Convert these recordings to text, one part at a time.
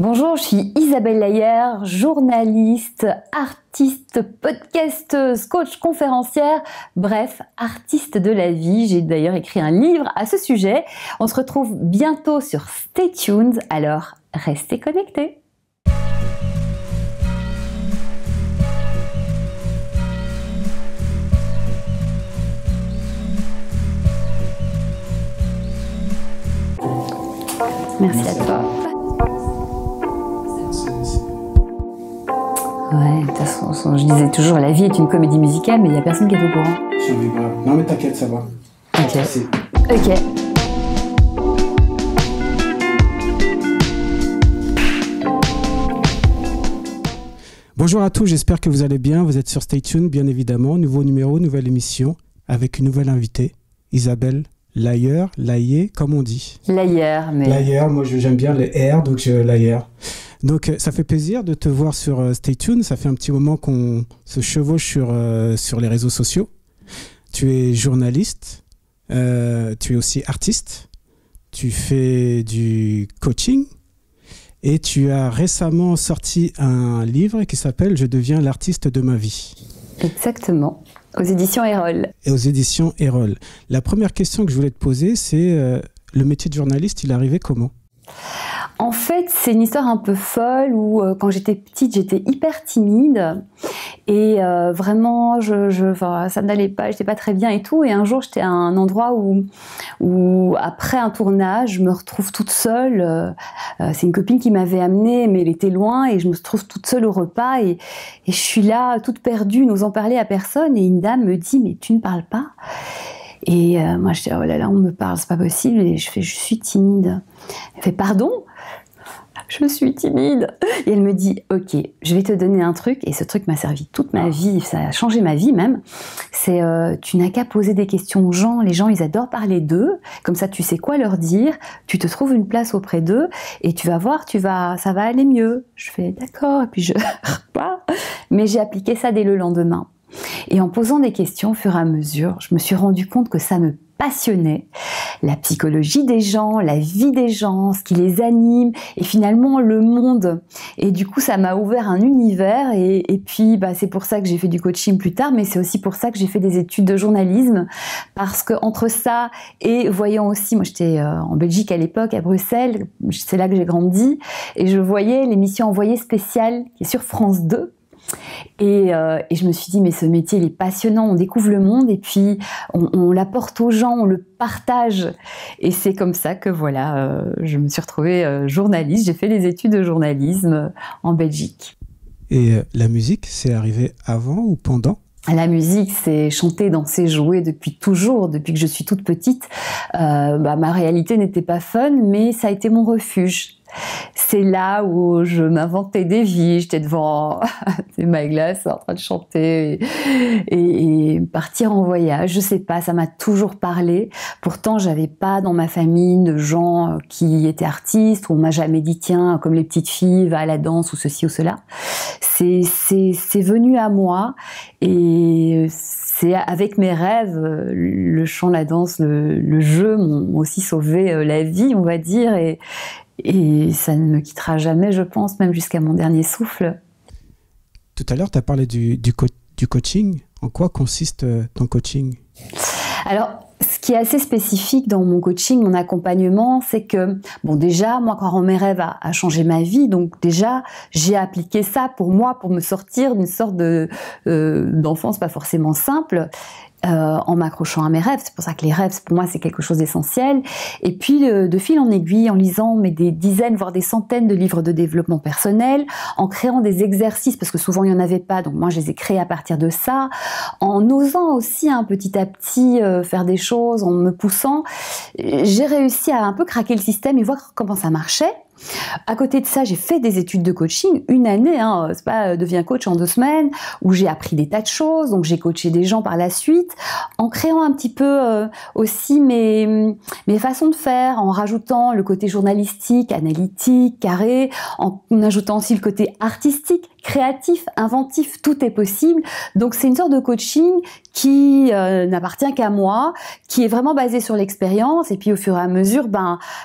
Bonjour, je suis Isabelle Layer, journaliste, artiste, podcasteuse, coach, conférencière, bref, artiste de la vie. J'ai d'ailleurs écrit un livre à ce sujet. On se retrouve bientôt sur Stay Tuned, alors restez connectés. Merci à toi. Ouais, de toute façon, je disais toujours, la vie est une comédie musicale, mais il n'y a personne qui est au courant. Je vais pas. Non mais t'inquiète, ça va. Ok. Ok. Bonjour à tous, j'espère que vous allez bien. Vous êtes sur Stay Tuned, bien évidemment. Nouveau numéro, nouvelle émission, avec une nouvelle invitée, Isabelle Layer, comme on dit. Layer, mais... Layer, moi j'aime bien les R, donc Layer. Donc ça fait plaisir de te voir sur Stay Tuned. Ça fait un petit moment qu'on se chevauche sur les réseaux sociaux. Tu es journaliste, tu es aussi artiste, tu fais du coaching et tu as récemment sorti un livre qui s'appelle « Je deviens l'artiste de ma vie ». Exactement, aux éditions Erol. Et aux éditions Erol. La première question que je voulais te poser, c'est le métier de journaliste, il est arrivé comment ? En fait, c'est une histoire un peu folle où quand j'étais petite, j'étais hyper timide et vraiment, ça n'allait pas, j'étais pas très bien et tout. Et un jour, j'étais à un endroit où après un tournage, je me retrouve toute seule. C'est une copine qui m'avait amenée, mais elle était loin et je me retrouve toute seule au repas et je suis là, toute perdue, n'osant parler à personne. Et une dame me dit « Mais tu ne parles pas ?» Et moi, je dis « Oh là là, on me parle, c'est pas possible. » Et je fais « Je suis timide. » Elle fait « Pardon ? » Je suis timide. Et elle me dit, ok, je vais te donner un truc, et ce truc m'a servi toute ma vie, ça a changé ma vie même, c'est tu n'as qu'à poser des questions aux gens, les gens ils adorent parler d'eux, comme ça tu sais quoi leur dire, tu te trouves une place auprès d'eux, et tu vas voir, ça va aller mieux. Je fais d'accord, et puis je repars. Mais j'ai appliqué ça dès le lendemain. Et en posant des questions au fur et à mesure, je me suis rendu compte que ça me passionnait, la psychologie des gens, la vie des gens, ce qui les anime et finalement le monde. Et du coup, ça m'a ouvert un univers et puis c'est pour ça que j'ai fait du coaching plus tard, mais c'est aussi pour ça que j'ai fait des études de journalisme parce que entre ça et voyant aussi, moi j'étais en Belgique à l'époque, à Bruxelles, c'est là que j'ai grandi et je voyais l'émission Envoyé spécial qui est sur France 2. Et je me suis dit, mais ce métier, il est passionnant, on découvre le monde et puis on l'apporte aux gens, on le partage. Et c'est comme ça que voilà, je me suis retrouvée journaliste, j'ai fait des études de journalisme en Belgique. Et la musique, c'est arrivé avant ou pendant ? La musique, c'est chanter, danser, jouer depuis toujours, depuis que je suis toute petite. Ma réalité n'était pas fun, mais ça a été mon refuge. C'est là où je m'inventais des vies, j'étais devant ma glace en train de chanter et partir en voyage, je sais pas, ça m'a toujours parlé. Pourtant, j'avais pas dans ma famille de gens qui étaient artistes, où on m'a jamais dit tiens, comme les petites filles, va à la danse ou ceci ou cela. C'est venu à moi et c'est avec mes rêves, le chant, la danse, le jeu m'ont aussi sauvé la vie, on va dire, et ça ne me quittera jamais, je pense, même jusqu'à mon dernier souffle. Tout à l'heure, tu as parlé du coaching. En quoi consiste ton coaching ? Alors, ce qui est assez spécifique dans mon coaching, mon accompagnement, c'est que, bon, déjà, moi, quand mes rêves a changé ma vie, donc déjà, j'ai appliqué ça pour moi, pour me sortir d'une sorte d'enfance pas forcément simple. En m'accrochant à mes rêves, c'est pour ça que les rêves pour moi c'est quelque chose d'essentiel, et puis de fil en aiguille, en lisant des dizaines voire des centaines de livres de développement personnel, en créant des exercices parce que souvent il n'y en avait pas, donc moi je les ai créés à partir de ça, en osant aussi petit à petit faire des choses, en me poussant, j'ai réussi à un peu craquer le système et voir comment ça marchait. À côté de ça, j'ai fait des études de coaching, une année, c'est pas deviens coach en 2 semaines, où j'ai appris des tas de choses, donc j'ai coaché des gens par la suite, en créant un petit peu aussi mes façons de faire, en rajoutant le côté journalistique, analytique, carré, en ajoutant aussi le côté artistique, créatif, inventif, tout est possible. Donc c'est une sorte de coaching qui n'appartient qu'à moi, qui est vraiment basé sur l'expérience. Et puis au fur et à mesure,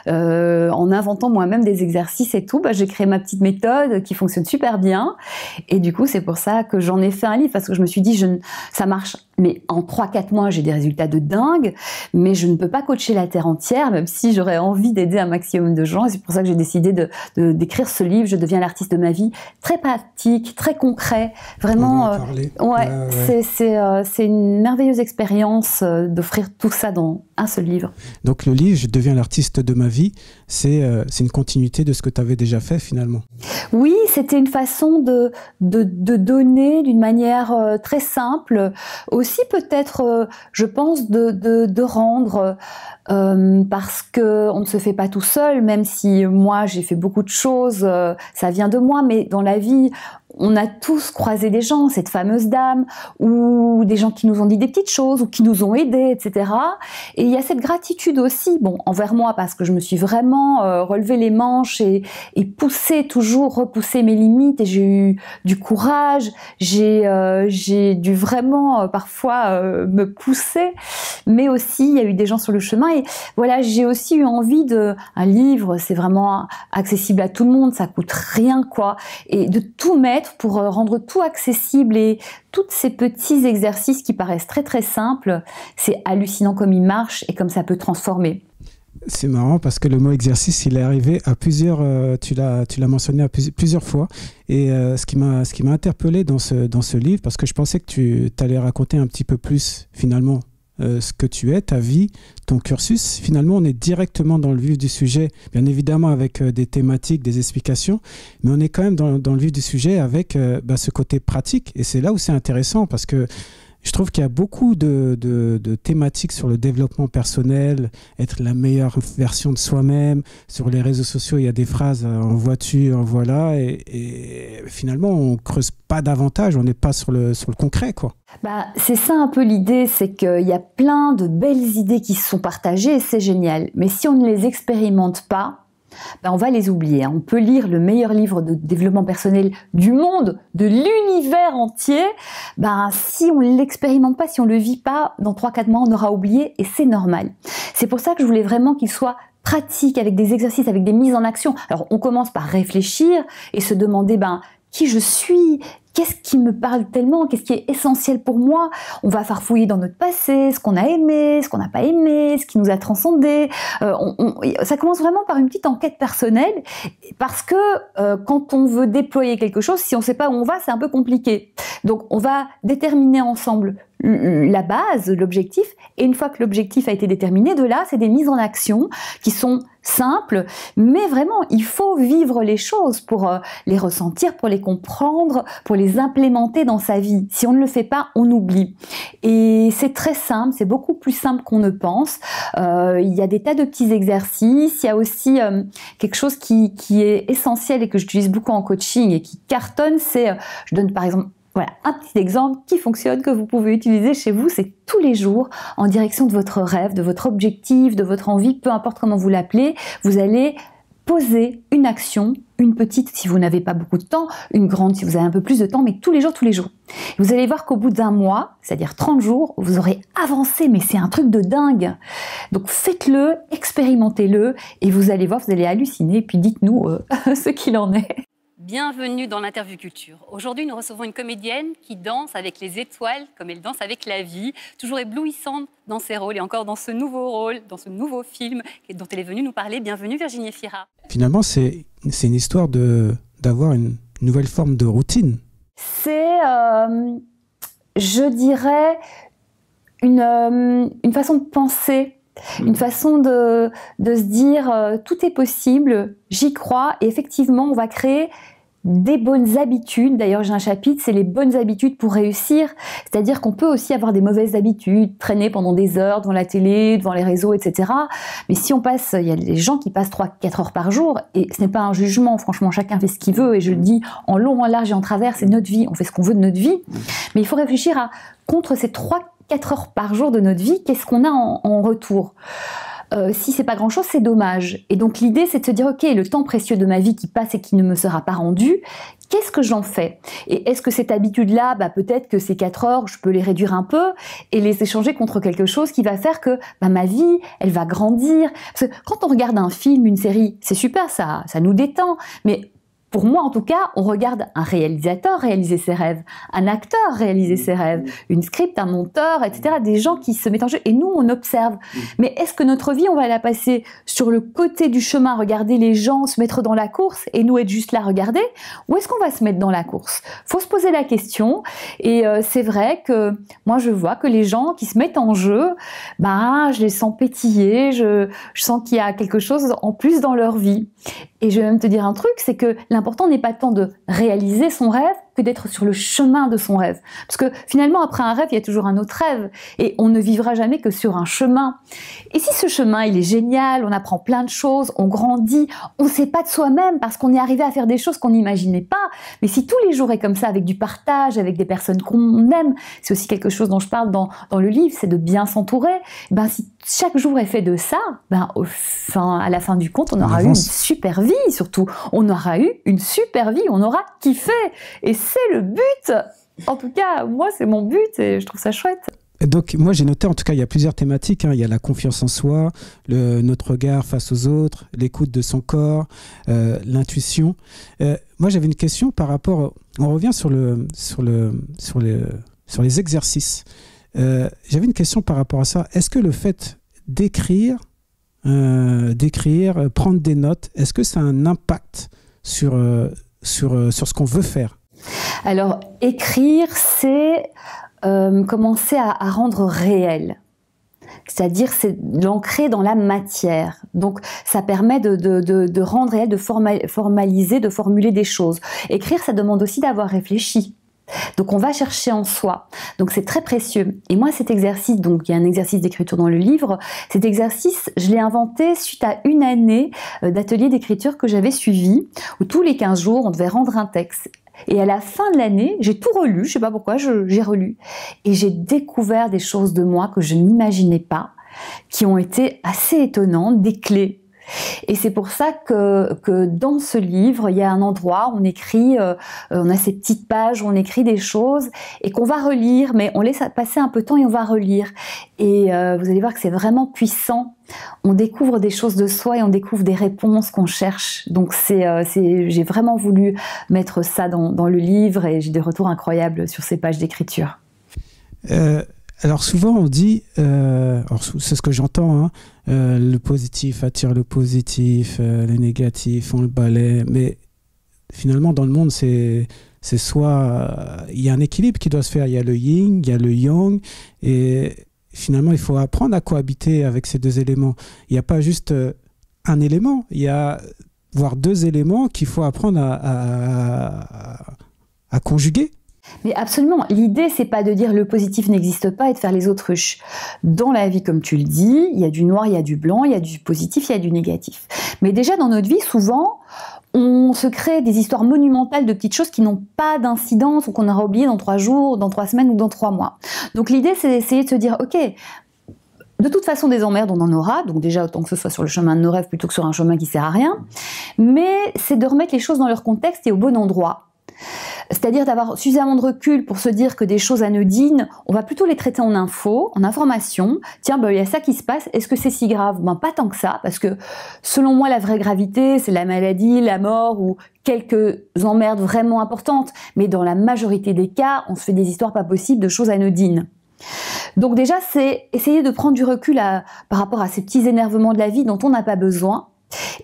en inventant moi-même des exercices et tout, j'ai créé ma petite méthode qui fonctionne super bien. Et du coup, c'est pour ça que j'en ai fait un livre, parce que je me suis dit, ça marche. Mais en 3-4 mois, j'ai des résultats de dingue, mais je ne peux pas coacher la terre entière, même si j'aurais envie d'aider un maximum de gens. Et c'est pour ça que j'ai décidé d'écrire ce livre. Je deviens l'artiste de ma vie, très pratique, très concret. Vraiment, c'est une merveilleuse expérience d'offrir tout ça dans un seul livre. Donc le livre, Je deviens l'artiste de ma vie, c'est une continuité de ce que tu avais déjà fait finalement. Oui, c'était une façon de donner d'une manière très simple, aussi peut-être, je pense, de rendre, parce que on ne se fait pas tout seul, même si moi j'ai fait beaucoup de choses, ça vient de moi, mais dans la vie, on a tous croisé des gens, cette fameuse dame, ou des gens qui nous ont dit des petites choses, ou qui nous ont aidés, etc. Et il y a cette gratitude aussi, envers moi, parce que je me suis vraiment relevé les manches et toujours repoussé mes limites, et j'ai eu du courage, j'ai dû vraiment parfois me pousser, mais aussi il y a eu des gens sur le chemin, et voilà, j'ai aussi eu envie un livre, c'est vraiment accessible à tout le monde, ça coûte rien, quoi, et de tout mettre pour rendre tout accessible, et tous ces petits exercices qui paraissent très très simples, c'est hallucinant comme ils marchent et comme ça peut transformer. C'est marrant parce que le mot exercice, il est arrivé à plusieurs, tu l'as mentionné à plusieurs fois, et ce qui m'a interpellé dans ce livre, parce que je pensais que tu allais raconter un petit peu plus finalement ce que tu es, ta vie, ton cursus. Finalement, on est directement dans le vif du sujet, bien évidemment avec des thématiques, des explications, mais on est quand même dans le vif du sujet avec ce côté pratique. Et c'est là où c'est intéressant, parce que je trouve qu'il y a beaucoup de thématiques sur le développement personnel, être la meilleure version de soi-même. Sur les réseaux sociaux, il y a des phrases en vois-tu, en voilà, et finalement, on ne creuse pas davantage, on n'est pas sur le concret, quoi. C'est ça un peu l'idée, c'est qu'il y a plein de belles idées qui se sont partagées, et c'est génial. Mais si on ne les expérimente pas, on va les oublier. On peut lire le meilleur livre de développement personnel du monde, de l'univers entier. Si on ne l'expérimente pas, si on ne le vit pas, dans 3-4 mois, on aura oublié, et c'est normal. C'est pour ça que je voulais vraiment qu'il soit pratique, avec des exercices, avec des mises en action. Alors, on commence par réfléchir et se demander qui je suis, qu'est-ce qui me parle tellement, qu'est-ce qui est essentiel pour moi. On va farfouiller dans notre passé, ce qu'on a aimé, ce qu'on n'a pas aimé, ce qui nous a transcendé. Ça commence vraiment par une petite enquête personnelle, parce que quand on veut déployer quelque chose, si on ne sait pas où on va, c'est un peu compliqué. Donc on va déterminer ensemble la base, l'objectif, et une fois que l'objectif a été déterminé, de là, c'est des mises en action qui sont simples, mais vraiment, il faut vivre les choses pour les ressentir, pour les comprendre, pour les implémenter dans sa vie. Si on ne le fait pas, on oublie. Et c'est très simple, c'est beaucoup plus simple qu'on ne pense. Il y a des tas de petits exercices, il y a aussi quelque chose qui est essentiel et que j'utilise beaucoup en coaching et qui cartonne, c'est, je donne par exemple, voilà, un petit exemple qui fonctionne, que vous pouvez utiliser chez vous, c'est tous les jours, en direction de votre rêve, de votre objectif, de votre envie, peu importe comment vous l'appelez, vous allez poser une action, une petite si vous n'avez pas beaucoup de temps, une grande si vous avez un peu plus de temps, mais tous les jours. Vous allez voir qu'au bout d'un mois, c'est-à-dire 30 jours, vous aurez avancé, mais c'est un truc de dingue. Donc faites-le, expérimentez-le, et vous allez voir, vous allez halluciner, puis dites-nous ce qu'il en est. Bienvenue dans l'Interview Culture. Aujourd'hui, nous recevons une comédienne qui danse avec les étoiles comme elle danse avec la vie, toujours éblouissante dans ses rôles et encore dans ce nouveau rôle, dans ce nouveau film dont elle est venue nous parler. Bienvenue Virginie Efira. Finalement, c'est une histoire d'avoir une nouvelle forme de routine. C'est, je dirais, une façon de penser. Une façon de se dire tout est possible, j'y crois, et effectivement on va créer des bonnes habitudes. D'ailleurs j'ai un chapitre, c'est les bonnes habitudes pour réussir, c'est-à-dire qu'on peut aussi avoir des mauvaises habitudes, traîner pendant des heures devant la télé, devant les réseaux, etc. Mais si on passe, il y a des gens qui passent 3-4 heures par jour, et ce n'est pas un jugement, franchement chacun fait ce qu'il veut, et je le dis en long, en large et en travers, c'est notre vie, on fait ce qu'on veut de notre vie, mais il faut réfléchir à, contre ces 3-4 heures par jour de notre vie, qu'est-ce qu'on a en retour ? si c'est pas grand-chose, c'est dommage. Et donc l'idée, c'est de se dire, ok, le temps précieux de ma vie qui passe et qui ne me sera pas rendu, qu'est-ce que j'en fais? Et est-ce que cette habitude-là, peut-être que ces 4 heures, je peux les réduire un peu et les échanger contre quelque chose qui va faire que ma vie, elle va grandir. Parce que quand on regarde un film, une série, c'est super, ça nous détend, mais pour moi, en tout cas, on regarde un réalisateur réaliser ses rêves, un acteur réaliser ses rêves, une script, un monteur, etc. Des gens qui se mettent en jeu et nous, on observe. Mais est-ce que notre vie, on va la passer sur le côté du chemin, regarder les gens se mettre dans la course et nous être juste là, regarder? Ou est-ce qu'on va se mettre dans la course? Faut se poser la question. Et c'est vrai que moi, je vois que les gens qui se mettent en jeu, je les sens pétiller, je sens qu'il y a quelque chose en plus dans leur vie. Et je vais même te dire un truc, c'est que l'important n'est pas tant de réaliser son rêve que d'être sur le chemin de son rêve. Parce que finalement, après un rêve, il y a toujours un autre rêve. Et on ne vivra jamais que sur un chemin. Et si ce chemin, il est génial, on apprend plein de choses, on grandit, on ne sait pas de soi-même parce qu'on est arrivé à faire des choses qu'on n'imaginait pas. Mais si tous les jours est comme ça, avec du partage, avec des personnes qu'on aime, c'est aussi quelque chose dont je parle dans le livre, c'est de bien s'entourer. Si chaque jour est fait de ça, à la fin du compte, on aura eu une super vie, surtout. On aura eu une super vie, on aura kiffé. Et c'est le but. En tout cas, moi, c'est mon but et je trouve ça chouette. Donc, moi, j'ai noté, en tout cas, il y a plusieurs thématiques. Il y a la confiance en soi, notre regard face aux autres, l'écoute de son corps, l'intuition. Moi, j'avais une question par rapport... On revient sur les exercices. J'avais une question par rapport à ça. Est-ce que le fait d'écrire, prendre des notes, est-ce que ça a un impact sur ce qu'on veut faire? Alors, écrire, c'est commencer à rendre réel. C'est-à-dire, c'est l'ancrer dans la matière. Donc, ça permet de rendre réel, de formaliser, de formuler des choses. Écrire, ça demande aussi d'avoir réfléchi. Donc on va chercher en soi. Donc c'est très précieux. Et moi cet exercice, donc il y a un exercice d'écriture dans le livre, cet exercice je l'ai inventé suite à une année d'atelier d'écriture que j'avais suivi, où tous les 15 jours on devait rendre un texte. Et à la fin de l'année, j'ai tout relu, je sais pas pourquoi, j'ai relu. Et j'ai découvert des choses de moi que je n'imaginais pas, qui ont été assez étonnantes, des clés. Et c'est pour ça que dans ce livre, il y a un endroit où on écrit, on a ces petites pages où on écrit des choses et qu'on va relire, mais on laisse passer un peu de temps et on va relire. Et vous allez voir que c'est vraiment puissant. On découvre des choses de soi et on découvre des réponses qu'on cherche. Donc j'ai vraiment voulu mettre ça dans le livre et j'ai des retours incroyables sur ces pages d'écriture. Alors souvent on dit, c'est ce que j'entends, le positif attire le positif, le négatif on le balaie, mais finalement dans le monde c'est soit, il y a un équilibre qui doit se faire, il y a le yin, il y a le yang, et finalement il faut apprendre à cohabiter avec ces deux éléments. Il n'y a pas juste un élément, il y a voire 2 éléments qu'il faut apprendre à conjuguer. Mais absolument, l'idée c'est pas de dire le positif n'existe pas et de faire les autruches. Dans la vie, comme tu le dis, il y a du noir, il y a du blanc, il y a du positif, il y a du négatif. Mais déjà dans notre vie, souvent, on se crée des histoires monumentales de petites choses qui n'ont pas d'incidence ou qu'on aura oublié dans 3 jours, dans 3 semaines ou dans 3 mois. Donc l'idée c'est d'essayer de se dire, ok, de toute façon, des emmerdes, on en aura. Donc déjà, autant que ce soit sur le chemin de nos rêves plutôt que sur un chemin qui sert à rien. Mais c'est de remettre les choses dans leur contexte et au bon endroit. C'est-à-dire d'avoir suffisamment de recul pour se dire que des choses anodines, on va plutôt les traiter en info, en information. Tiens, il y a ça qui se passe, est-ce que c'est si grave? Pas tant que ça, parce que selon moi, la vraie gravité, c'est la maladie, la mort ou quelques emmerdes vraiment importantes. Mais dans la majorité des cas, on se fait des histoires pas possibles de choses anodines. Donc déjà, c'est essayer de prendre du recul par rapport à ces petits énervements de la vie dont on n'a pas besoin.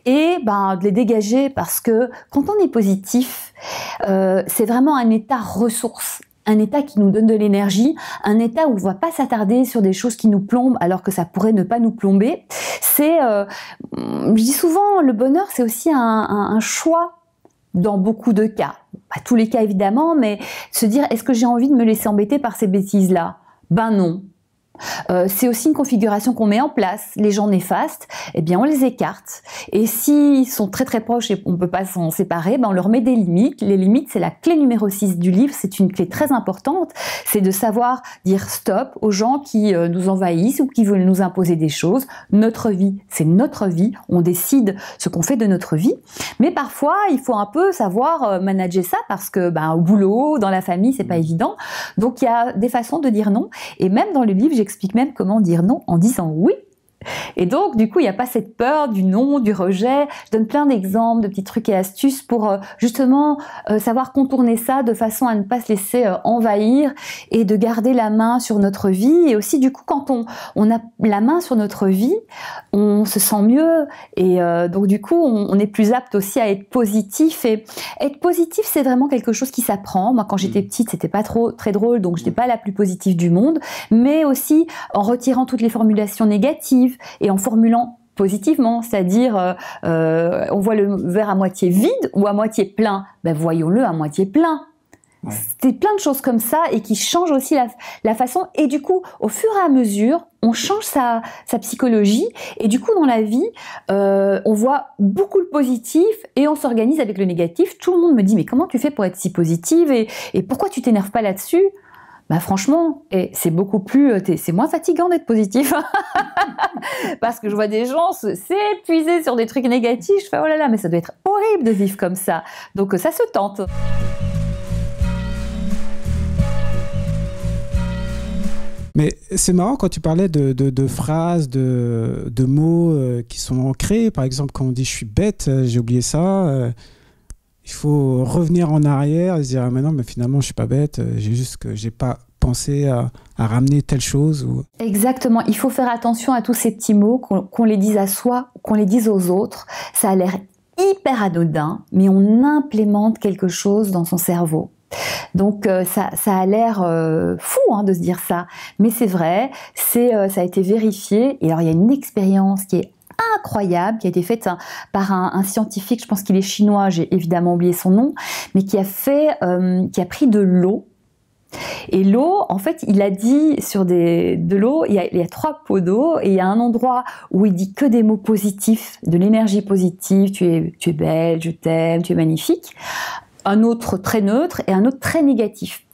Et de les dégager parce que quand on est positif, c'est vraiment un état ressource, un état qui nous donne de l'énergie, un état où on ne va pas s'attarder sur des choses qui nous plombent alors que ça pourrait ne pas nous plomber. Je dis souvent, le bonheur c'est aussi un choix dans beaucoup de cas, pas tous les cas évidemment, mais se dire est-ce que j'ai envie de me laisser embêter par ces bêtises-là? Non. C'est aussi une configuration qu'on met en place. Les gens néfastes, eh bien on les écarte. Et s'ils sont très très proches et on ne peut pas s'en séparer, ben on leur met des limites. Les limites, c'est la clé numéro 6 du livre. C'est une clé très importante. C'est de savoir dire stop aux gens qui nous envahissent ou qui veulent nous imposer des choses. Notre vie, c'est notre vie. On décide ce qu'on fait de notre vie. Mais parfois, il faut un peu savoir manager ça parce que au boulot, dans la famille, c'est pas évident. Donc il y a des façons de dire non. Et même dans le livre, j'explique même comment dire non en disant oui. Et donc, du coup, il n'y a pas cette peur du non, du rejet. Je donne plein d'exemples, de petits trucs et astuces pour justement savoir contourner ça de façon à ne pas se laisser envahir et de garder la main sur notre vie. Et aussi, du coup, quand on a la main sur notre vie, on se sent mieux. Et donc, du coup, on est plus apte aussi à être positif. Et être positif, c'est vraiment quelque chose qui s'apprend. Moi, quand j'étais petite, c'était pas très drôle, donc je n'étais pas la plus positive du monde. Mais aussi, en retirant toutes les formulations négatives, et en formulant positivement, c'est-à-dire on voit le verre à moitié vide ou à moitié plein, voyons-le à moitié plein. Ouais. C'est plein de choses comme ça et qui changent aussi la façon, et du coup au fur et à mesure on change sa psychologie, et du coup dans la vie on voit beaucoup le positif et on s'organise avec le négatif. Tout le monde me dit mais comment tu fais pour être si positive et pourquoi tu t'énerves pas là-dessus? Franchement, c'est beaucoup plus, c'est moins fatigant d'être positif. Parce que je vois des gens s'épuiser sur des trucs négatifs. Je fais oh là là, mais ça doit être horrible de vivre comme ça. Donc ça se tente. Mais c'est marrant quand tu parlais de phrases, de mots qui sont ancrés. Par exemple, quand on dit je suis bête, j'ai oublié ça. Il faut revenir en arrière et se dire mais non, mais finalement je suis pas bête, j'ai juste que j'ai pas pensé à ramener telle chose. Exactement, il faut faire attention à tous ces petits mots, qu'on les dise à soi, qu'on les dise aux autres. Ça a l'air hyper anodin, mais on implémente quelque chose dans son cerveau. Donc ça a l'air fou de se dire ça, mais c'est vrai, ça a été vérifié. Et alors il y a une expérience qui est incroyable, qui a été faite par un scientifique, je pense qu'il est chinois, j'ai évidemment oublié son nom, mais qui a pris de l'eau. Et l'eau, en fait, il a dit sur de l'eau, il y a 3 pots d'eau, et il y a un endroit où il dit que des mots positifs, de l'énergie positive, tu es belle, je t'aime, tu es magnifique. Un autre très neutre et un autre très négatif.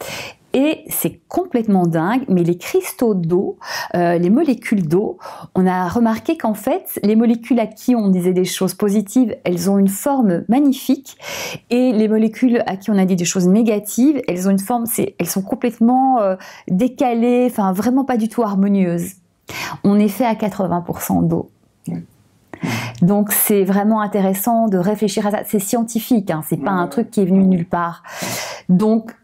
Et c'est complètement dingue, mais les cristaux d'eau, les molécules d'eau, on a remarqué qu'en fait, les molécules à qui on disait des choses positives, elles ont une forme magnifique, et les molécules à qui on a dit des choses négatives, elles ont une forme, elles sont complètement décalées, enfin vraiment pas du tout harmonieuses. On est fait à 80% d'eau. Donc c'est vraiment intéressant de réfléchir à ça. C'est scientifique, c'est pas un truc qui est venu nulle part. Donc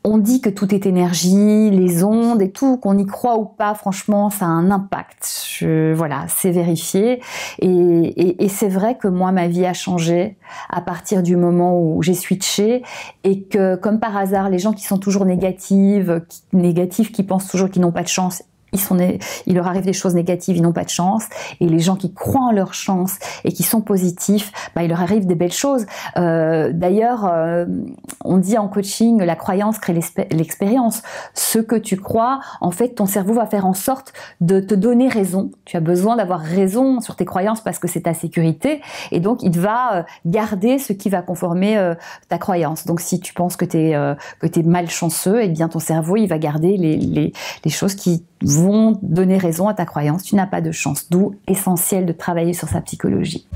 on dit que tout est énergie, les ondes et tout, qu'on y croit ou pas, franchement, ça a un impact. Voilà, c'est vérifié. Et c'est vrai que moi, ma vie a changé à partir du moment où j'ai switché, et que, comme par hasard, les gens qui sont toujours négatifs, qui pensent toujours qu'ils n'ont pas de chance, il leur arrive des choses négatives, ils n'ont pas de chance. Et les gens qui croient en leur chance et qui sont positifs, il leur arrive des belles choses. D'ailleurs, on dit en coaching, la croyance crée l'expérience. Ce que tu crois, en fait, ton cerveau va faire en sorte de te donner raison. Tu as besoin d'avoir raison sur tes croyances parce que c'est ta sécurité. Et donc, il va garder ce qui va conformer ta croyance. Donc, si tu penses que t'es malchanceux, eh bien, ton cerveau, il va garder les choses qui vont donner raison à ta croyance. Tu n'as pas de chance, d'où essentiel de travailler sur sa psychologie.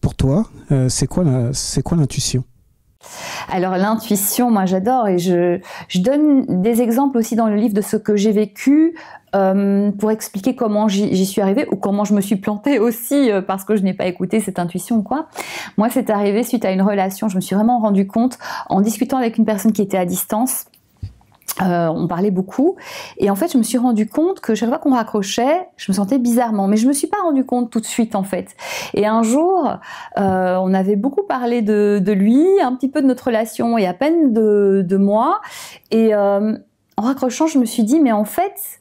Pour toi, c'est quoi l'intuition ? Alors l'intuition, moi j'adore, et je donne des exemples aussi dans le livre de ce que j'ai vécu pour expliquer comment j'y suis arrivée, ou comment je me suis plantée aussi parce que je n'ai pas écouté cette intuition, quoi. Moi, c'est arrivé suite à une relation. Je me suis vraiment rendu compte en discutant avec une personne qui était à distance. On parlait beaucoup, et en fait je me suis rendu compte que chaque fois qu'on raccrochait, je me sentais bizarrement, mais je me suis pas rendu compte tout de suite en fait. Et un jour, on avait beaucoup parlé de lui, un petit peu de notre relation et à peine de moi, et en raccrochant, je me suis dit mais en fait,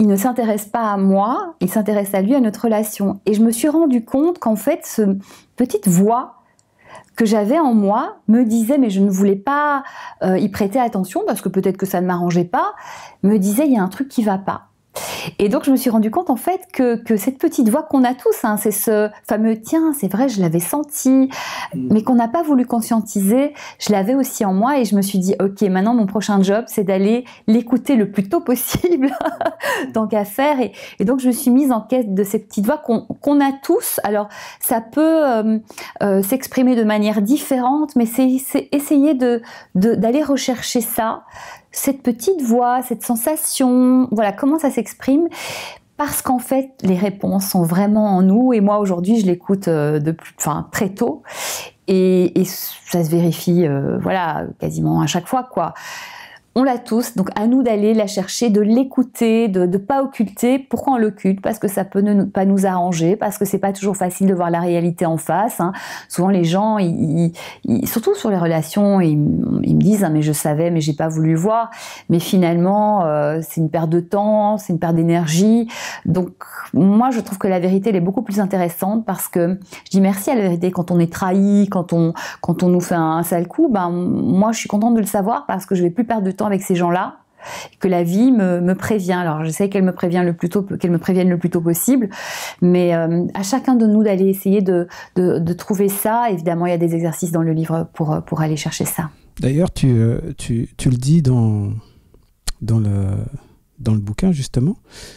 il ne s'intéresse pas à moi, il s'intéresse à lui, à notre relation. Et je me suis rendu compte qu'en fait, cette petite voix que j'avais en moi me disait, mais je ne voulais pas y prêter attention parce que peut-être que ça ne m'arrangeait pas, me disait il y a un truc qui va pas. Et donc je me suis rendu compte en fait que cette petite voix qu'on a tous, hein, c'est ce fameux tiens, c'est vrai, je l'avais senti, mais qu'on n'a pas voulu conscientiser, je l'avais aussi en moi et je me suis dit ok, maintenant mon prochain job c'est d'aller l'écouter le plus tôt possible tant qu'à faire et donc je me suis mise en quête de ces petites voix qu'on a tous. Alors ça peut s'exprimer de manière différente, mais c'est essayer d'aller rechercher ça, cette petite voix, cette sensation, voilà, comment ça s'exprime, parce qu'en fait, les réponses sont vraiment en nous, et moi, aujourd'hui, je l'écoute très tôt, et ça se vérifie, voilà, quasiment à chaque fois, quoi. On l'a tous, donc à nous d'aller la chercher, de l'écouter, de ne pas occulter. Pourquoi on l'occulte? Parce que ça peut pas nous arranger, parce que c'est pas toujours facile de voir la réalité en face. Hein. Souvent les gens, surtout sur les relations, ils me disent mais je savais, mais j'ai pas voulu voir. Mais finalement, c'est une perte de temps, c'est une perte d'énergie. Donc moi, je trouve que la vérité, elle est beaucoup plus intéressante parce que je dis merci à la vérité quand on est trahi, quand on nous fait un sale coup. Ben moi, je suis contente de le savoir parce que je vais plus perdre de temps avec ces gens-là, que la vie me prévient. Alors j'essaie qu'elle me prévienne le plus tôt possible, mais à chacun de nous d'aller essayer de trouver ça. Évidemment, il y a des exercices dans le livre pour aller chercher ça. D'ailleurs, tu le dis dans le bouquin, justement,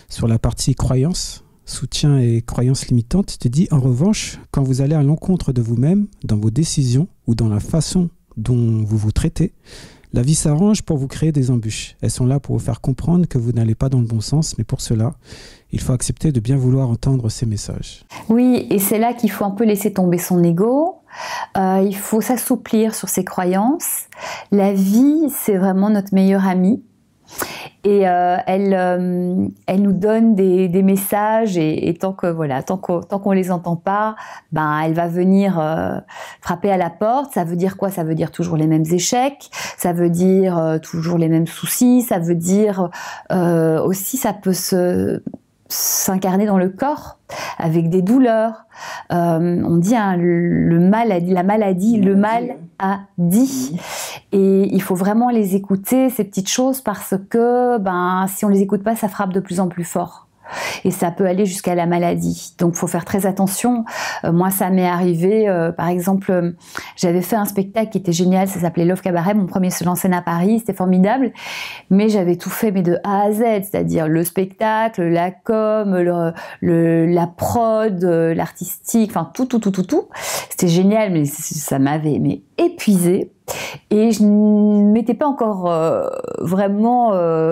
sur la partie croyance, soutien et croyances limitantes. Tu dis, en revanche, quand vous allez à l'encontre de vous-même, dans vos décisions ou dans la façon dont vous vous traitez, la vie s'arrange pour vous créer des embûches. Elles sont là pour vous faire comprendre que vous n'allez pas dans le bon sens, mais pour cela, il faut accepter de bien vouloir entendre ces messages. Oui, et c'est là qu'il faut un peu laisser tomber son ego. Il faut s'assouplir sur ses croyances. La vie, c'est vraiment notre meilleure amie. Et elle nous donne des messages et tant qu'on les entend pas, ben elle va venir frapper à la porte. Ça veut dire quoi? Ça veut dire toujours les mêmes échecs, ça veut dire toujours les mêmes soucis, ça veut dire aussi ça peut s'incarner dans le corps avec des douleurs. On dit hein, la maladie, le mal a dit. Et il faut vraiment les écouter, ces petites choses, parce que si on les écoute pas, ça frappe de plus en plus fort. Et ça peut aller jusqu'à la maladie. Donc, il faut faire très attention. Moi, ça m'est arrivé, par exemple, j'avais fait un spectacle qui était génial, ça s'appelait Love Cabaret, mon premier seul en scène à Paris, c'était formidable. Mais j'avais tout fait, mais de A à Z, c'est-à-dire le spectacle, la com, la prod, l'artistique, enfin tout. C'était génial, mais ça m'avait épuisée. Et je ne m'étais pas encore vraiment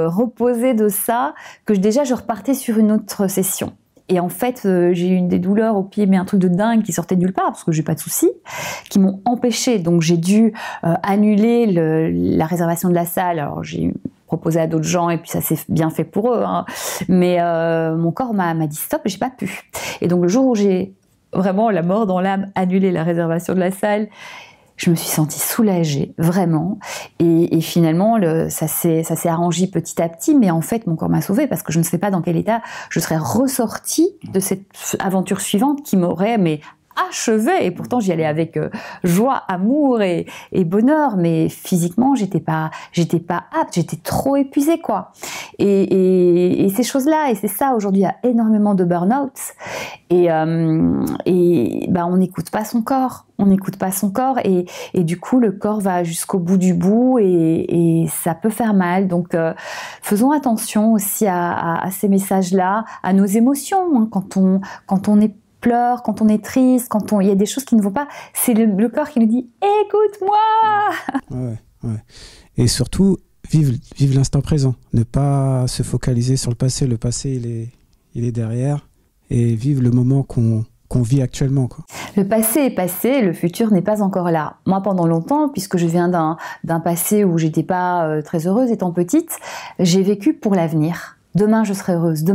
reposée de ça, que déjà je repartais sur une autre session. Et en fait, j'ai eu des douleurs au pied, mais un truc de dingue qui sortait de nulle part, parce que j'ai pas de soucis, qui m'ont empêchée. Donc j'ai dû annuler la réservation de la salle. Alors j'ai proposé à d'autres gens, et puis ça s'est bien fait pour eux. Hein. Mais mon corps m'a dit stop, j'ai pas pu. Et donc le jour où j'ai vraiment la mort dans l'âme annulé la réservation de la salle, je me suis sentie soulagée, vraiment. Et finalement, ça s'est arrangé petit à petit, mais en fait, mon corps m'a sauvée parce que je ne sais pas dans quel état je serais ressortie de cette aventure suivante qui m'aurait achevée. Et pourtant, j'y allais avec joie, amour et bonheur, mais physiquement, j'étais pas apte, j'étais trop épuisée, quoi. Et ces choses-là, et c'est ça, aujourd'hui, il y a énormément de burn-out. Et on n'écoute pas son corps. On n'écoute pas son corps et du coup le corps va jusqu'au bout du bout et ça peut faire mal. Donc faisons attention aussi à ces messages-là, à nos émotions. Hein, quand on est pleure, quand on est triste, il y a des choses qui ne vont pas, c'est le corps qui nous dit « écoute-moi ». Ouais. Et surtout, vivre l'instant présent. Ne pas se focaliser sur le passé. Le passé, il est derrière. Et vivre le moment qu'on vit actuellement, quoi. Le passé est passé, le futur n'est pas encore là. Moi, pendant longtemps, puisque je viens d'un passé où j'étais pas très heureuse étant petite, j'ai vécu pour l'avenir. Demain, je serai heureuse.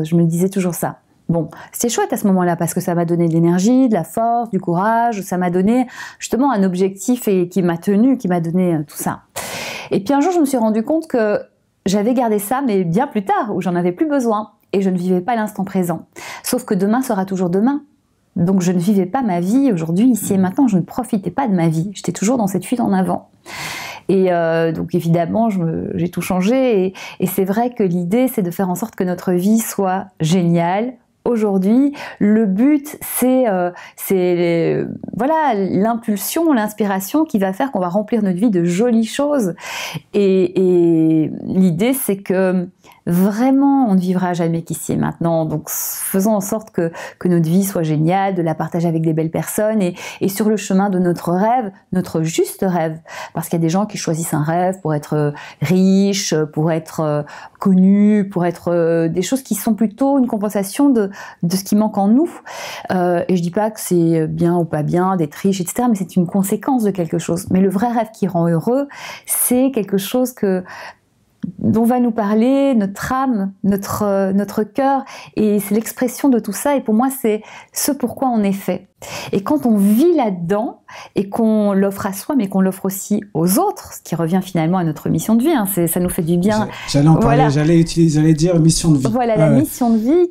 Je me disais toujours ça. Bon, c'était chouette à ce moment-là parce que ça m'a donné de l'énergie, de la force, du courage. Ça m'a donné justement un objectif et qui m'a donné tout ça. Et puis un jour, je me suis rendu compte que j'avais gardé ça, mais bien plus tard, où j'en avais plus besoin. Et je ne vivais pas l'instant présent. Sauf que demain sera toujours demain. Donc je ne vivais pas ma vie aujourd'hui, ici et maintenant, je ne profitais pas de ma vie. J'étais toujours dans cette fuite en avant. Et donc évidemment, j'ai tout changé. Et c'est vrai que l'idée, c'est de faire en sorte que notre vie soit géniale. Aujourd'hui, le but, c'est voilà, l'impulsion, l'inspiration qui va faire qu'on va remplir notre vie de jolies choses. Et l'idée, c'est que vraiment, on ne vivra jamais qu'ici et maintenant. Donc, faisons en sorte que notre vie soit géniale, de la partager avec des belles personnes et sur le chemin de notre rêve, notre juste rêve. Parce qu'il y a des gens qui choisissent un rêve pour être riche, pour être connu, pour être des choses qui sont plutôt une compensation de ce qui manque en nous. Et je dis pas que c'est bien ou pas bien d'être riche, etc., mais c'est une conséquence de quelque chose. Mais le vrai rêve qui rend heureux, c'est quelque chose dont va nous parler notre âme, notre cœur, et c'est l'expression de tout ça, et pour moi c'est ce pourquoi on est fait. Et quand on vit là-dedans, et qu'on l'offre à soi, mais qu'on l'offre aussi aux autres, ce qui revient finalement à notre mission de vie, hein, ça nous fait du bien. J'allais en parler, j'allais dire mission de vie. Voilà, la mission de vie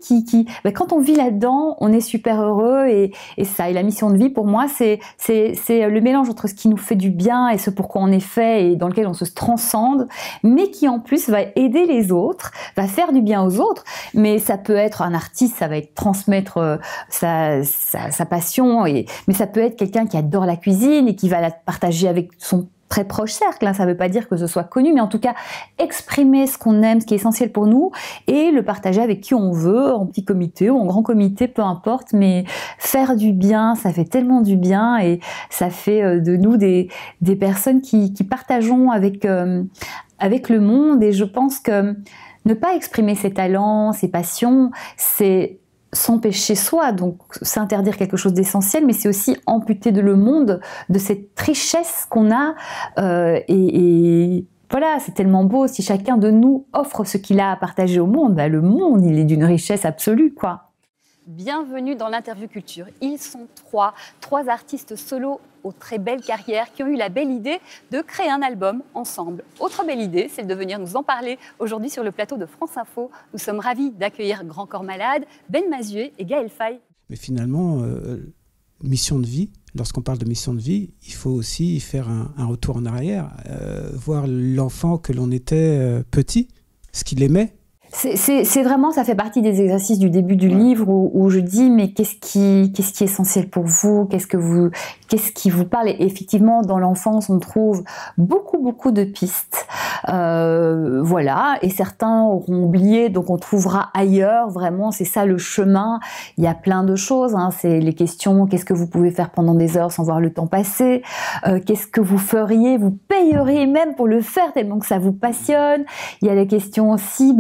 quand on vit là-dedans, on est super heureux, et ça, et la mission de vie pour moi, c'est le mélange entre ce qui nous fait du bien et ce pourquoi on est fait, et dans lequel on se transcende, mais qui en plus va aider les autres, va faire du bien aux autres. Mais ça peut être un artiste, ça va être transmettre sa passion, mais ça peut être quelqu'un qui adore la cuisine et qui va la partager avec son très proche cercle. Ça ne veut pas dire que ce soit connu, mais en tout cas exprimer ce qu'on aime, ce qui est essentiel pour nous, et le partager avec qui on veut, en petit comité ou en grand comité, peu importe, mais faire du bien, ça fait tellement du bien, et ça fait de nous des personnes qui partageons avec le monde. Et je pense que ne pas exprimer ses talents, ses passions, c'est s'empêcher soi, donc s'interdire quelque chose d'essentiel, mais c'est aussi amputer le monde de cette richesse qu'on a, et voilà, c'est tellement beau. Si chacun de nous offre ce qu'il a à partager au monde, le monde, il est d'une richesse absolue, quoi. Bienvenue dans l'Interview Culture. Ils sont trois artistes solos aux très belles carrières qui ont eu la belle idée de créer un album ensemble. Autre belle idée, c'est de venir nous en parler aujourd'hui sur le plateau de France Info. Nous sommes ravis d'accueillir Grand Corps Malade, Ben Mazué et Gaël Faye. Mais finalement, mission de vie, lorsqu'on parle de mission de vie, il faut aussi faire un retour en arrière, voir l'enfant que l'on était petit, ce qu'il aimait. C'est vraiment, ça fait partie des exercices du début du livre où je dis, mais qu'est-ce qui est essentiel pour vous, qu'est-ce qui vous parle. Et effectivement, dans l'enfance, on trouve beaucoup de pistes, voilà, et certains auront oublié, donc on trouvera ailleurs. Vraiment, c'est ça le chemin. Il y a plein de choses, hein. C'est les questions, qu'est-ce que vous pouvez faire pendant des heures sans voir le temps passer, qu'est-ce que vous feriez, vous payeriez même pour le faire tellement que ça vous passionne. Il y a les questions aussi,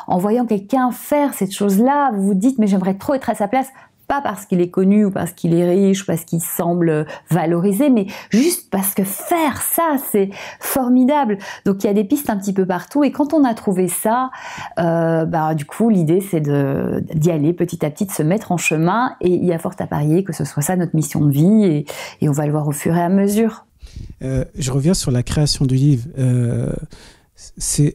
en voyant quelqu'un faire cette chose-là, vous vous dites, mais j'aimerais trop être à sa place, pas parce qu'il est connu ou parce qu'il est riche ou parce qu'il semble valorisé, mais juste parce que faire ça, c'est formidable. Donc il y a des pistes un petit peu partout, et quand on a trouvé ça, du coup l'idée c'est d'y aller petit à petit, de se mettre en chemin, et il y a fort à parier que ce soit ça notre mission de vie, et on va le voir au fur et à mesure. Je reviens sur la création du livre.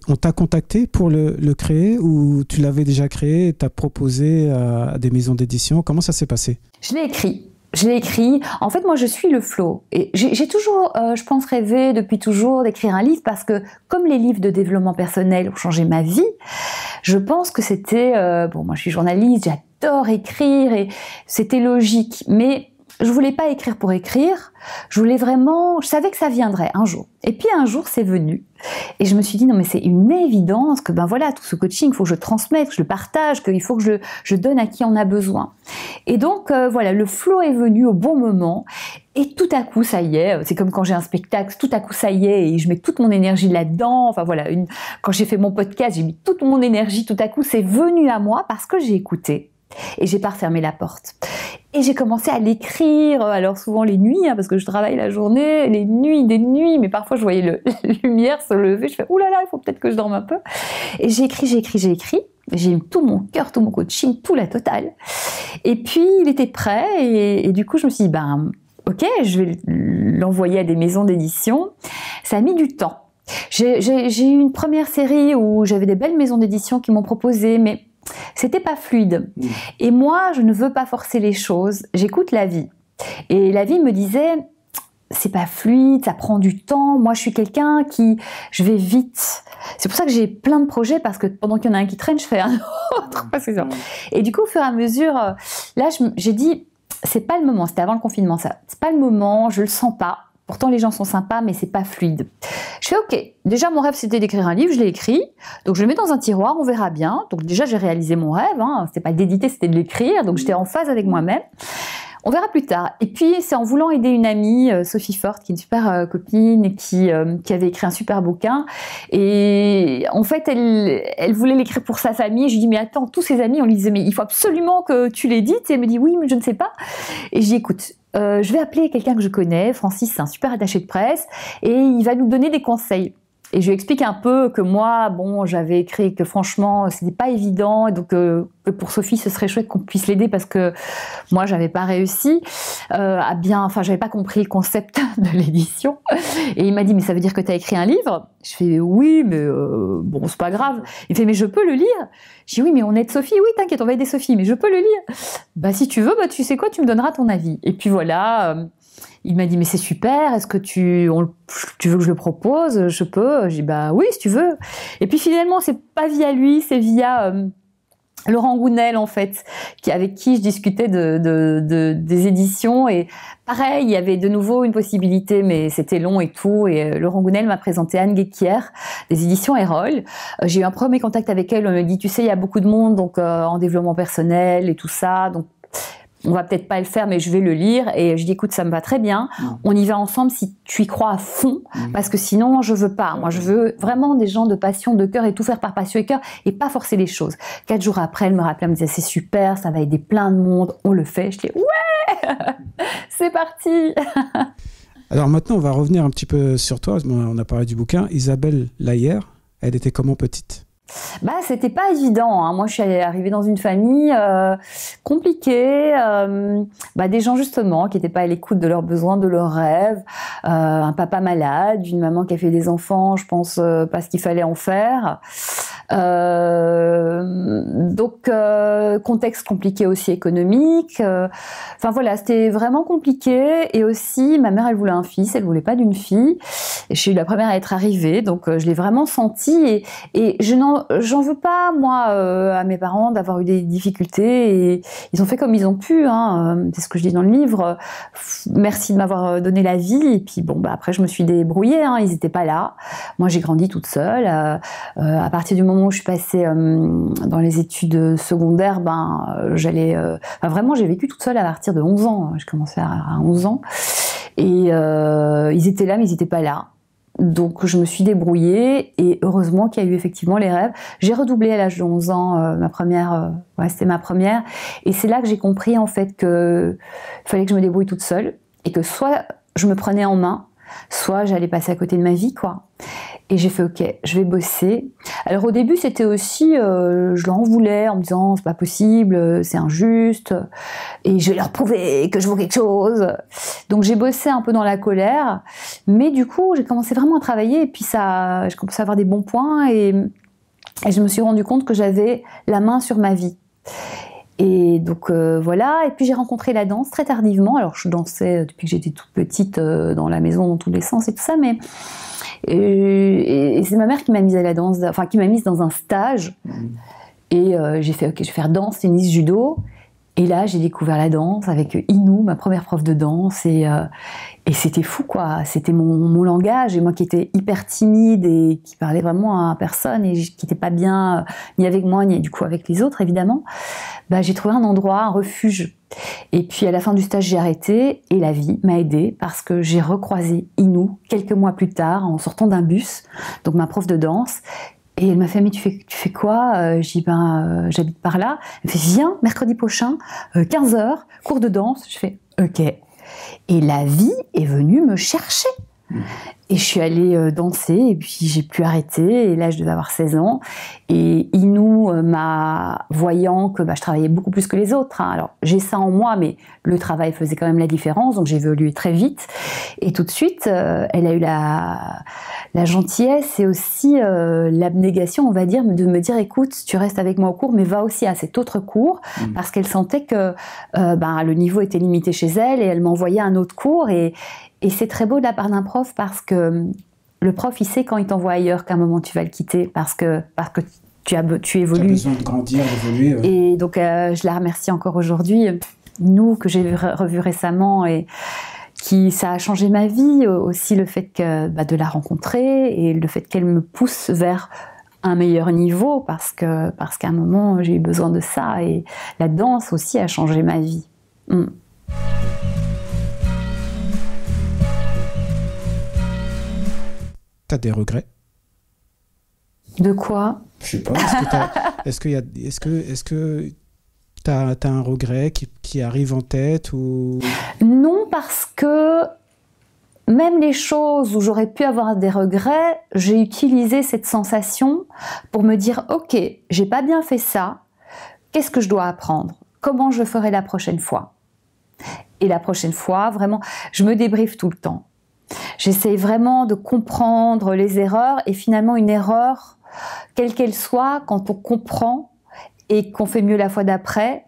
On t'a contacté pour le créer, ou tu l'avais déjà créé et t'as proposé à des maisons d'édition? Comment ça s'est passé? Je l'ai écrit. En fait, moi, je suis le flow. Et j'ai toujours, je pense, rêvé depuis toujours d'écrire un livre, parce que comme les livres de développement personnel ont changé ma vie, je pense que c'était... moi, je suis journaliste, j'adore écrire, et c'était logique. Mais je voulais pas écrire pour écrire. Je savais que ça viendrait un jour. Et puis un jour, c'est venu. Et je me suis dit, non mais c'est une évidence que tout ce coaching, il faut que je transmette, que je le partage, qu'il faut que je donne à qui en a besoin. Et donc, le flow est venu au bon moment. Et tout à coup, ça y est, c'est comme quand j'ai un spectacle, tout à coup, ça y est, et je mets toute mon énergie là-dedans. Quand j'ai fait mon podcast, j'ai mis toute mon énergie, tout à coup, c'est venu à moi parce que j'ai écouté. Et j'ai pas refermé la porte. Et j'ai commencé à l'écrire, alors souvent les nuits, parce que je travaille la journée, des nuits, mais parfois je voyais la lumière se lever, je fais « Ouh là là, il faut peut-être que je dorme un peu ». Et j'ai écrit, j'ai mis tout mon cœur, tout mon coaching, tout la totale. Et puis il était prêt, et du coup je me suis dit ok, je vais l'envoyer à des maisons d'édition. Ça a mis du temps. J'ai eu une première série où j'avais des belles maisons d'édition qui m'ont proposé, mais c'était pas fluide. Et moi, je ne veux pas forcer les choses, j'écoute la vie. Et la vie me disait, c'est pas fluide, ça prend du temps. Moi, je suis quelqu'un je vais vite. C'est pour ça que j'ai plein de projets, parce que pendant qu'il y en a un qui traîne, je fais un autre. Et du coup, au fur et à mesure, là, j'ai dit, c'est pas le moment. C'était avant le confinement, ça. C'est pas le moment, je le sens pas. Pourtant, les gens sont sympas, mais c'est pas fluide. Je fais OK. Déjà, mon rêve, c'était d'écrire un livre. Je l'ai écrit. Donc, je le mets dans un tiroir. On verra bien. Donc, déjà, j'ai réalisé mon rêve. Hein. C'était pas d'éditer, c'était de l'écrire. Donc, j'étais en phase avec moi-même. On verra plus tard. Et puis, c'est en voulant aider une amie, Sophie Forte, qui est une super copine et qui avait écrit un super bouquin. Et en fait, elle voulait l'écrire pour sa famille. Je lui dis, mais attends, tous ses amis, on lui disait, mais il faut absolument que tu l'édites. Et elle me dit, oui, mais je ne sais pas. Et je dis, écoute, je vais appeler quelqu'un que je connais. Francis, c'est un super attaché de presse. Et il va nous donner des conseils. Et je lui explique un peu que moi, bon, j'avais écrit que franchement, c'était pas évident, et donc que pour Sophie, ce serait chouette qu'on puisse l'aider, parce que moi, j'avais pas réussi j'avais pas compris le concept de l'édition. Et il m'a dit, mais ça veut dire que tu as écrit un livre? Je fais, oui, mais bon, c'est pas grave. Il fait, mais je peux le lire? Je dis, oui, mais on aide Sophie. Oui, t'inquiète, on va aider Sophie, mais je peux le lire. Bah, si tu veux, tu sais quoi, tu me donneras ton avis. Et puis voilà. Il m'a dit, mais c'est super, est-ce que tu veux que je le propose? Je peux. J'ai dit, bah oui, si tu veux. Et puis finalement, c'est pas via lui, c'est via Laurent Gounel, en fait, avec qui je discutais des éditions. Et pareil, il y avait de nouveau une possibilité, mais c'était long et tout. Et Laurent Gounel m'a présenté Anne Guéquière, des éditions Erol. J'ai eu un premier contact avec elle. On me dit, tu sais, il y a beaucoup de monde donc en développement personnel et tout ça. Donc, on va peut-être pas le faire, mais je vais le lire. Et je dis, écoute, ça me va très bien. On y va ensemble si tu y crois à fond, parce que sinon, je veux pas. Moi, je veux vraiment des gens de passion, de cœur, et tout faire par passion et cœur, et pas forcer les choses. 4 jours après, elle me rappelait, elle me disait, c'est super, ça va aider plein de monde, on le fait. Je dis, ouais, c'est parti. Alors maintenant, on va revenir un petit peu sur toi. On a parlé du bouquin. Isabelle Layer, elle était comment petite? C'était pas évident, hein. Moi, je suis arrivée dans une famille compliquée, des gens justement qui n'étaient pas à l'écoute de leurs besoins, de leurs rêves, un papa malade, une maman qui a fait des enfants, je pense, parce qu'il fallait en faire. Donc contexte compliqué aussi économique. Enfin voilà, c'était vraiment compliqué. Et aussi, ma mère, elle voulait un fils, elle voulait pas d'une fille. Et je suis la première à être arrivée, donc je l'ai vraiment senti. Et j'en veux pas, moi, à mes parents d'avoir eu des difficultés. Et ils ont fait comme ils ont pu, hein. C'est ce que je dis dans le livre. Merci de m'avoir donné la vie. Et puis bon, après, je me suis débrouillée, hein. Ils étaient pas là. Moi, j'ai grandi toute seule. À partir du moment où je suis passée dans les études secondaires, vraiment, j'ai vécu toute seule à partir de 11 ans. J'ai commencé à 11 ans. Et ils étaient là, mais ils n'étaient pas là. Donc, je me suis débrouillée et heureusement qu'il y a eu effectivement les rêves. J'ai redoublé à l'âge de 11 ans, c'était ma première. Et c'est là que j'ai compris, en fait, qu'il fallait que je me débrouille toute seule et que soit je me prenais en main, soit j'allais passer à côté de ma vie, quoi. Et j'ai fait OK, je vais bosser. Alors au début, c'était aussi, je leur en voulais en me disant c'est pas possible, c'est injuste, et je vais leur prouver que je vaux quelque chose. Donc j'ai bossé un peu dans la colère, mais du coup j'ai commencé vraiment à travailler et puis j'ai commencé à avoir des bons points et je me suis rendu compte que j'avais la main sur ma vie. Et donc voilà, et puis j'ai rencontré la danse très tardivement. Alors je dansais depuis que j'étais toute petite dans la maison dans tous les sens et tout ça, mais et c'est ma mère qui m'a mise à la danse, enfin qui m'a mise dans un stage. Et j'ai fait OK, je vais faire danse, tennis, judo. Et là, j'ai découvert la danse avec Inou, ma première prof de danse, et c'était fou, quoi. C'était mon langage, et moi qui étais hyper timide et qui parlais vraiment à personne et qui n'était pas bien ni avec moi ni du coup avec les autres évidemment. J'ai trouvé un endroit, un refuge. Et puis à la fin du stage, j'ai arrêté et la vie m'a aidée parce que j'ai recroisé Inou quelques mois plus tard en sortant d'un bus, donc ma prof de danse. Et elle m'a fait, mais tu fais quoi? J'ai dit, j'habite par là. Elle me fait, viens, mercredi prochain, 15h, cours de danse. Je fais, OK. Et la vie est venue me chercher. Et je suis allée danser, et puis j'ai pu arrêter, et là je devais avoir 16 ans. Et Inou voyant que je travaillais beaucoup plus que les autres, hein. Alors j'ai ça en moi, mais le travail faisait quand même la différence, donc j'ai évolué très vite. Et tout de suite, elle a eu la gentillesse et aussi l'abnégation, on va dire, de me dire, écoute, tu restes avec moi au cours, mais va aussi à cet autre cours, parce qu'elle sentait que le niveau était limité chez elle, et elle m'envoyait à un autre cours. Et c'est très beau de la part d'un prof, parce que le prof, il sait quand il t'envoie ailleurs qu'à un moment tu vas le quitter, parce que tu évolues. Tu as besoin de grandir, d'évoluer. Ouais. Et donc, je la remercie encore aujourd'hui. Nous, que j'ai revu récemment, et ça a changé ma vie, aussi le fait de la rencontrer, et le fait qu'elle me pousse vers un meilleur niveau, parce qu'à un moment, j'ai eu besoin de ça. Et la danse aussi a changé ma vie. T'as des regrets? De quoi? Je sais pas. Est-ce que t'as un regret qui arrive en tête ou... Non, parce que même les choses où j'aurais pu avoir des regrets, j'ai utilisé cette sensation pour me dire, ok, j'ai pas bien fait ça. Qu'est-ce que je dois apprendre? Comment je ferai la prochaine fois? Et la prochaine fois, vraiment, je me débriefe tout le temps. J'essaie vraiment de comprendre les erreurs, et finalement une erreur, quelle qu'elle soit, quand on comprend et qu'on fait mieux la fois d'après,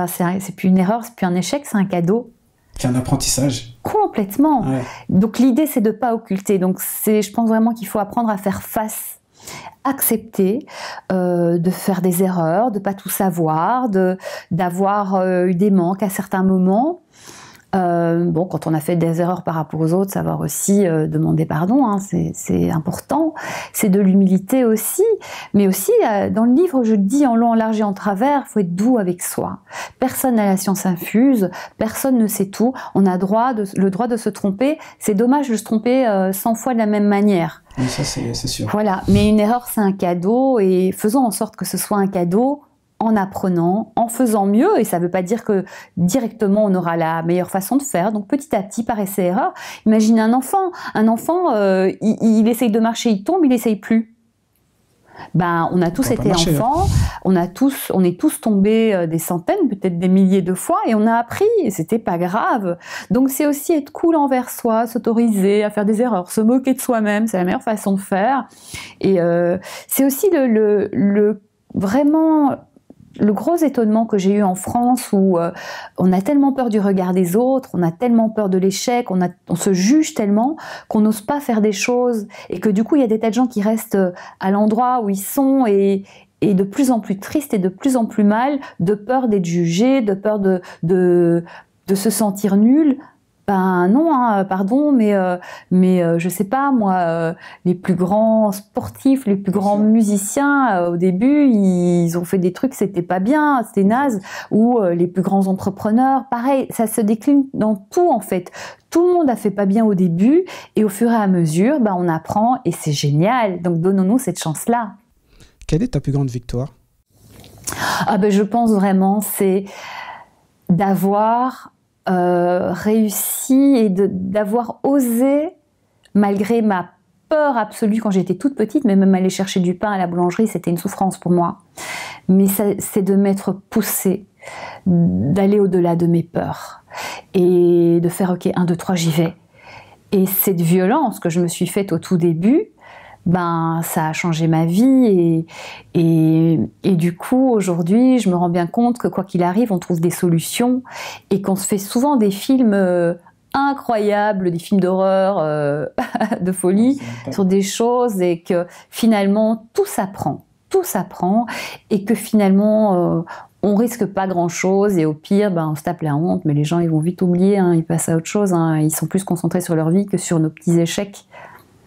c'est plus une erreur, c'est plus un échec, c'est un cadeau. C'est un apprentissage. Complètement. Ouais. Donc l'idée, c'est de ne pas occulter. Donc je pense vraiment qu'il faut apprendre à faire face, accepter de faire des erreurs, de ne pas tout savoir, d'avoir eu des manques à certains moments. Quand on a fait des erreurs par rapport aux autres, savoir aussi demander pardon, hein, c'est important. C'est de l'humilité aussi, mais aussi dans le livre, je dis en long, en large et en travers, il faut être doux avec soi. Personne n'a la science infuse, personne ne sait tout. On a le droit de se tromper. C'est dommage de se tromper 100 fois de la même manière. Oui, ça c'est sûr. Voilà, mais une erreur, c'est un cadeau, et faisons en sorte que ce soit un cadeau, en apprenant, en faisant mieux, et ça ne veut pas dire que directement on aura la meilleure façon de faire. Donc petit à petit, par essai erreur. Imagine un enfant, il essaye de marcher, il tombe, il n'essaye plus. On a tous été enfants, on est tous tombés des centaines, peut-être des milliers de fois, et on a appris, et c'était pas grave. Donc c'est aussi être cool envers soi, s'autoriser à faire des erreurs, se moquer de soi-même, c'est la meilleure façon de faire. Et c'est aussi vraiment le gros étonnement que j'ai eu en France, où on a tellement peur du regard des autres, on a tellement peur de l'échec, on se juge tellement qu'on n'ose pas faire des choses, et que du coup il y a des tas de gens qui restent à l'endroit où ils sont, et de plus en plus tristes et de plus en plus mal, de peur d'être jugés, de peur de se sentir nul. Non, hein, pardon, mais je sais pas, moi, les plus grands sportifs, les plus grands musiciens, au début, ils ont fait des trucs, c'était pas bien, c'était naze, ou les plus grands entrepreneurs, pareil, ça se décline dans tout, en fait. Tout le monde a fait pas bien au début, et au fur et à mesure, on apprend, et c'est génial. Donc, donnons-nous cette chance-là. Quelle est ta plus grande victoire? Je pense vraiment, c'est d'avoir réussi et d'avoir osé, malgré ma peur absolue quand j'étais toute petite, mais même aller chercher du pain à la boulangerie, c'était une souffrance pour moi. Mais c'est de m'être poussée, d'aller au-delà de mes peurs et de faire ok, 1, 2, 3, j'y vais. Et cette violence que je me suis faite au tout début, ça a changé ma vie, et du coup aujourd'hui je me rends bien compte que quoi qu'il arrive on trouve des solutions, et qu'on se fait souvent des films incroyables, des films d'horreur de folie sur des choses, et que finalement tout s'apprend, et que finalement on risque pas grand chose, et au pire on se tape la honte, mais les gens ils vont vite oublier, hein, ils passent à autre chose, hein, ils sont plus concentrés sur leur vie que sur nos petits échecs.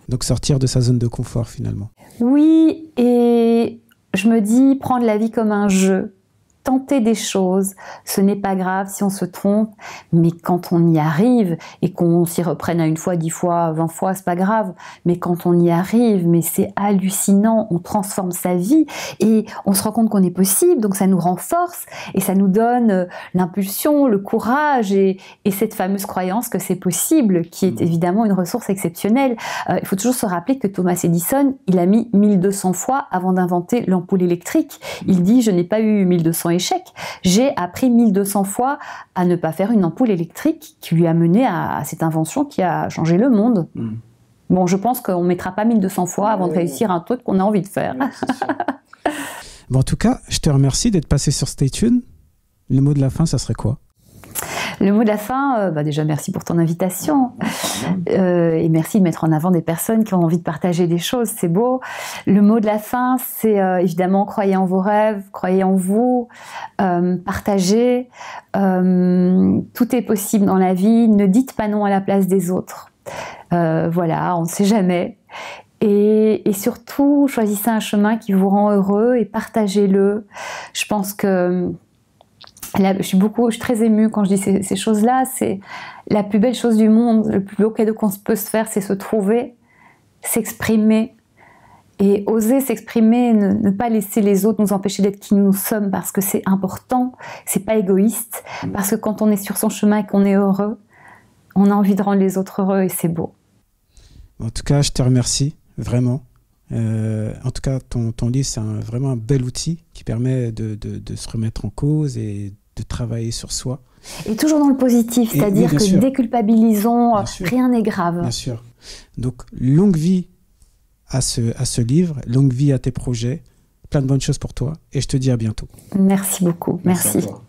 Donc sortir de sa zone de confort finalement. Oui, et je me dis prendre la vie comme un jeu. tenter des choses, ce n'est pas grave si on se trompe, mais quand on y arrive et qu'on s'y reprenne à 1 fois, 10 fois, 20 fois, c'est pas grave, mais quand on y arrive, mais c'est hallucinant, on transforme sa vie et on se rend compte qu'on est possible, donc ça nous renforce et ça nous donne l'impulsion, le courage et cette fameuse croyance que c'est possible, qui est évidemment une ressource exceptionnelle. Il faut toujours se rappeler que Thomas Edison, il a mis 1200 fois avant d'inventer l'ampoule électrique. Il dit, je n'ai pas eu 1200 échecs, j'ai appris 1200 fois à ne pas faire une ampoule électrique qui lui a mené à cette invention qui a changé le monde. Bon, je pense qu'on ne mettra pas 1200 fois avant de réussir un truc qu'on a envie de faire. Bon, en tout cas, je te remercie d'être passé sur Stay Tuned. Le mot de la fin, ça serait quoi? Le mot de la fin, déjà merci pour ton invitation et merci de mettre en avant des personnes qui ont envie de partager des choses, c'est beau. Le mot de la fin, c'est évidemment croyez en vos rêves, croyez en vous, partagez, tout est possible dans la vie, ne dites pas non à la place des autres. Voilà, on ne sait jamais. Et surtout, choisissez un chemin qui vous rend heureux et partagez-le. Je pense que là, je suis très émue quand je dis ces choses-là. C'est la plus belle chose du monde, le plus beau cadeau qu'on peut se faire, c'est se trouver, s'exprimer et oser s'exprimer, ne pas laisser les autres nous empêcher d'être qui nous sommes parce que c'est important, c'est pas égoïste, parce que quand on est sur son chemin et qu'on est heureux, on a envie de rendre les autres heureux et c'est beau. En tout cas, je te remercie, vraiment. En tout cas, ton livre, c'est vraiment un bel outil qui permet de se remettre en cause et de travailler sur soi. Et toujours dans le positif, c'est-à-dire que sûr. Déculpabilisons, rien n'est grave. Bien sûr. Donc, longue vie à ce livre, longue vie à tes projets, plein de bonnes choses pour toi et je te dis à bientôt. Merci beaucoup, merci. À toi.